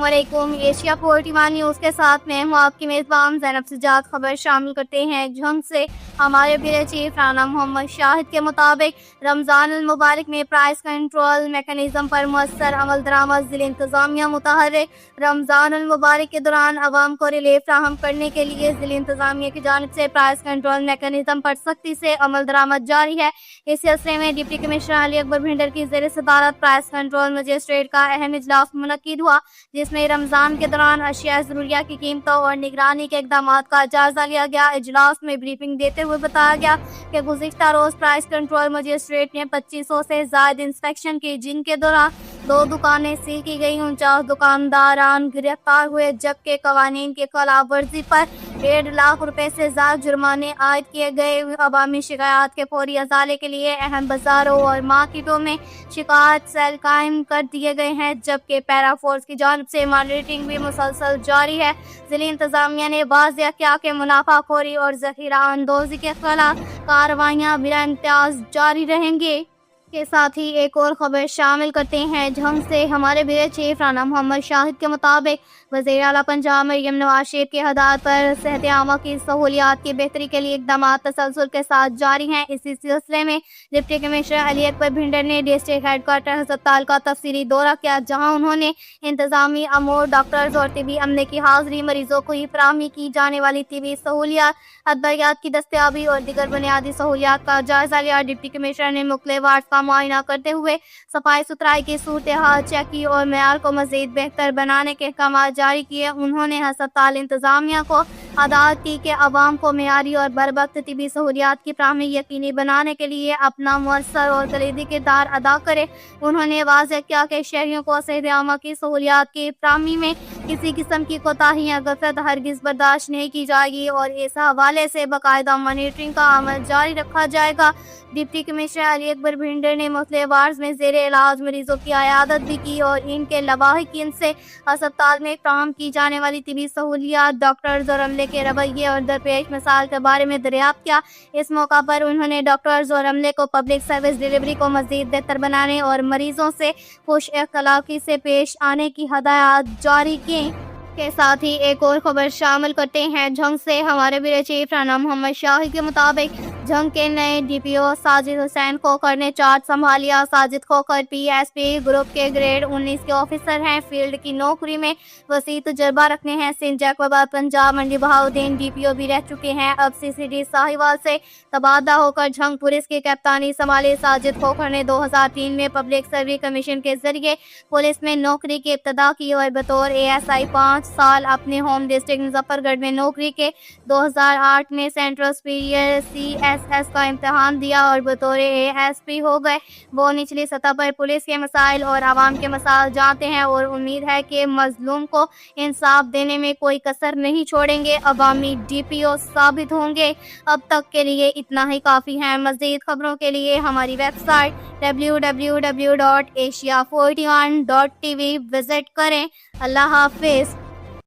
अस्सलामुअलैकुम। Asia 41 news के साथ मैं हूँ आपकी मेज़बान ज़ैनब सजाद। खबर शामिल करते हैं झंग से। हमारे ब्यूरो चीफ राना मोहम्मद शाहिद के मुताबिक रमज़ान अल मुबारक में प्राइस कंट्रोल मैकेनिज़्म पर मुअस्सर अमल दरामद। ज़िला इंतज़ामिया मुतहर्रिक। रमज़ान अल मुबारक के दौरान अवाम को रिलीफ फराहम करने के लिए ज़िला इंतज़ामिया की जानिब से प्राइस कंट्रोल मैकेनिज़्म पर सख्ती से अमल दरामद जारी है। इस सिलसिले में डिप्टी कमिश्नर अली अकबर भिंडर की ज़ेर सदारत प्राइस कंट्रोल मजिस्ट्रेट का अहम इजलास मुनक्किद हुआ, जिसमें रमजान के दौरान अशिया ज़रूरिया की कीमतों और निगरानी के इक़दामात का जायजा लिया गया। इजलास में ब्रीफिंग देते हुए बताया गया कि गुज़िश्ता रोज़ प्राइस कंट्रोल मजिस्ट्रेट ने 2500 से ज़ायद इंस्पेक्शन की, जिनके दौरान 2 दुकानें सील की गई, 49 दुकानदारान गिरफ्तार हुए, जबकि कवानीन की खिलाफ वर्जी पर 1.5 लाख रुपए से ज़्यादा जुर्माने आयद किए गए। अवामी शिकायत के फौरी अजाले के लिए अहम बाजारों और मार्केटों में शिकायत सेल कायम कर दिए गए हैं, जबकि पैरा फोर्स की जानिब से मॉनिटरिंग भी मुसलसल जारी है। ज़िला इंतज़ामिया ने वाज़ेह किया कि मुनाफाखोरी और ज़ख़ीरा अंदोज़ी के खिलाफ कार्रवाइयाँ बिला इम्तियाज़ जारी रहेंगी। के साथ ही एक और खबर शामिल करते हैं झंग से। हमारे ब्यूरो चीफ राना मोहम्मद शाहिद के मुताबिक वज़ीर आला पंजाब मरियम नवाज शरीफ की हदायत पर सेहत आमा की सहूलियात की बेहतरी के लिए इक़दाम तसलसल के साथ जारी हैं। इसी सिलसिले में डिप्टी कमिश्नर अली अकबर भिंडर ने डिस्ट्रिक्ट हेडक्वार्टर अस्पताल का तफसीली दौरा किया, जहाँ उन्होंने इंतजामी अमूर, डॉक्टर्स और तिबी अमले की हाजिरी, मरीजों को फराहमी की जाने वाली तिबी सहूलियात, अदवियात की दस्तयाबी और दीगर बुनियादी सहूलियात का जायजा लिया। डिप्टी कमिश्नर ने मुख्तलिफ वार्ड का मुआयना करते हुए सफाई सुथराई की सूरत हाल चेक की और मेयार को मजीद बेहतर बनाने के अहकाम जारी किए। उन्होंने अस्पताल इंतजामिया को हदायत की कि अवाम को मेयारी और बरवक्त तिबी सहूलियात की फराहमी यकीनी बनाने के लिए अपना मुअस्सर और कलीदी किरदार अदा करे। उन्होंने वाज़ेह किया कि शहरियों को सेहत आमा की सहूलियात की फराहमी में किसी किस्म की कोताही या गफलत हरगिज़ बर्दाश्त नहीं की जाएगी और इस हवाले से बाकायदा मॉनिटरिंग का अमल जारी रखा जाएगा। डिप्टी कमिश्नर अली अकबर भिंडर ने मुख्तलिफ वार्ड में ज़ेरे इलाज मरीजों की आयादत भी की और इनके लवाहिकीन से अस्पताल में फराहम की जाने वाली तिबी सहूलियात, डॉक्टर्स और अमले के रवैये और दरपेश मसाइल के बारे में दरियाफ्त किया। इस मौका पर उन्होंने डॉक्टर्स और अमले को पब्लिक सर्विस डिलीवरी को मज़ीद बेहतर बनाने और मरीजों से खुश अखलाक़ी से पेश आने की हदायत जारी की। के साथ ही एक और खबर शामिल करते हैं झंग से। हमारे ब्यूरो चीफ राना मोहम्मद शाहिद के मुताबिक झंग के नए डीपीओ साजिद हुसैन खोखर ने चार्ज संभालिया। साजिद खोखर पीएसपी ग्रुप के ग्रेड 19 के ऑफिसर हैं। फील्ड की नौकरी में वसी तजुर्बा रखने हैं। सिंध जैकोबाद पंजाब मंडी बहाउद्दीन डीपीओ भी रह चुके हैं। अब सीसीडी साहिवाल से तबादला होकर झंग पुलिस की कप्तानी संभाली। साजिद खोखर ने 2003 में पब्लिक सर्विस कमीशन के जरिए पुलिस में नौकरी की इब्तदा की और बतौर ASI 5 साल अपने होम डिस्ट्रिक्ट मुजफ्फरगढ़ में नौकरी के। 2008 में सेंट्रल सुपीरियर CSS का इम्तहान दिया और बतौर ASP हो गए। वो निचली सतह पर पुलिस के मसाइल और आवाम के मसाइल जानते हैं और उम्मीद है कि मजलूम को इंसाफ देने में कोई कसर नहीं छोड़ेंगे। अवामी DPO साबित होंगे। अब तक के लिए इतना ही काफ़ी है। मज़ीद खबरों के लिए हमारी वेबसाइट www.asia41.tv विजिट करें। अल्लाह हाफिज़।